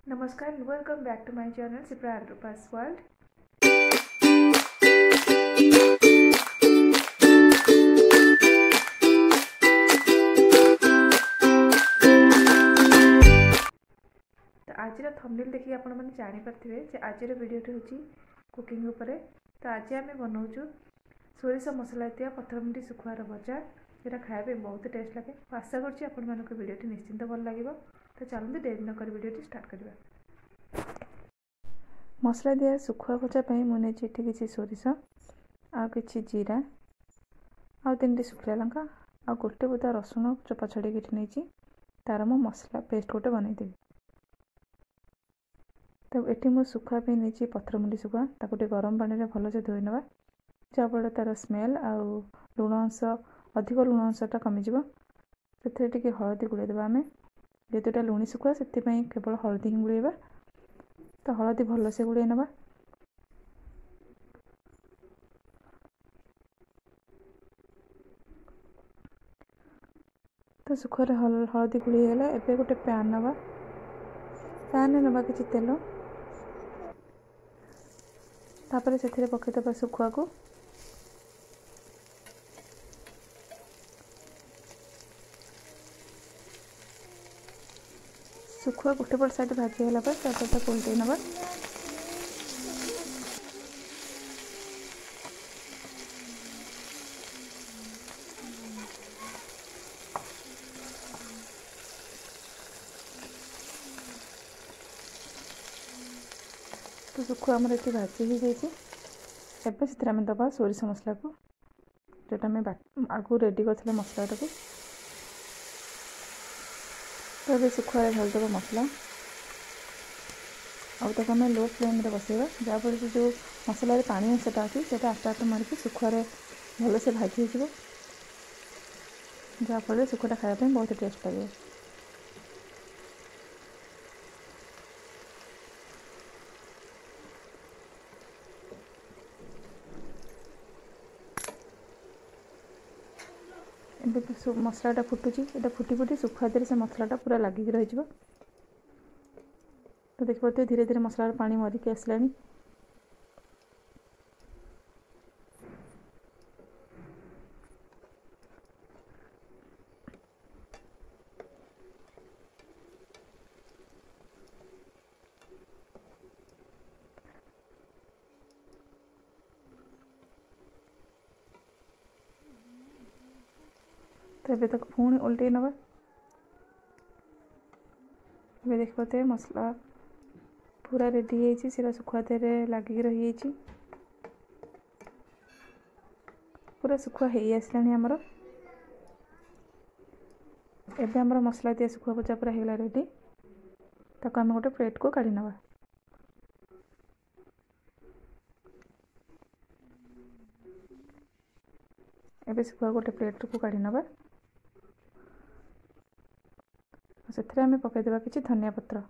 नमस्कार and welcome back to my channel Sipra Rupa's World। तो आज थंबनेल देखिए आपण माने जानि पारथिबे जे आजर वीडियोटी होची कुकिंग उपरे। तो आज आम बनाऊँ सोरिष मसला दिया पथरमुंडी सुखुआर भजा, जोटा खाया बहुत टेस्ट लगे। आशा करछि आपण मानक वीडियोटी निश्चिंत भल लागिबो। तो चलते देरी न कर वीडियोटी स्टार्ट करबा। मसला दिया सुखुआ भजा मुझे किसी सोरिष आ कि जीरा आ 3टी शुखिला लंका आ गोटे बुदा रसुण चोपा छड़ी नहीं तार मो मसला पेस्ट गोटे बनईदेवी। तो ये मुझे सुखुआ नहीं पथरमुंडी सुखुआ ताको गरम पानी में भल से धोई नवा, जहाँफल तार स्मेल आ लुण अंश अधिक लुण अंशटा कमिज। से हलदी गुड़ेदेवा आम जेहेतुटा लुणी सुखुआ से केवल हलदी ही गुड़ेबा। तो हलदी भल से गुड़े नवा। तो सुखुआरे हलदी गुड़ीगला। एबे गोटे पैन नवा, पैन नवा कि तेल, तापर से पकईदबा सुखुआ को। सुखुआ गोटे पट साइड भाजीगला पर उल्टे नवा। तो सुखुआ आमर ये भाजी हो जाए। से दबा सोरिष मसला को, जोटा आम आगु रेडी करते मसलाटा को। तो ये सुखुआ ढालदेव मसला आम लो फ्लेम बसैबा, जहाँफल से जो मसलार पानी अंशटा अच्छी से आस्ते आस्ते मारिक सुखुआरे भल से भाजी हो, जहाँफल सुखुआटा खायापी बहुत टेस्ट लगे। मसलाटा फुटुची, ये फुटी फुटी सुखुआ दे से मसलाटा पूरा लगिक रही। तो देख पाते धीरे धीरे मसलार पानी मरिक आसला। तो ये तक पुणी उल्टे नवा। ये देख पाते मसला पूरा रेडी है, सीरा सुखुआ तेरे लगिक रही। पूरा सुखुआ हो आसलानी आमर। एबे आमर मसला दिया सुखुआ भजा पूरा होगा रेडी। ताको आम गोटे प्लेट को काढ़ी नवा। एबे सुखुआ गोटे प्लेट को काढ़ी नवा। से पकईदेवा कि धनिया पत्र।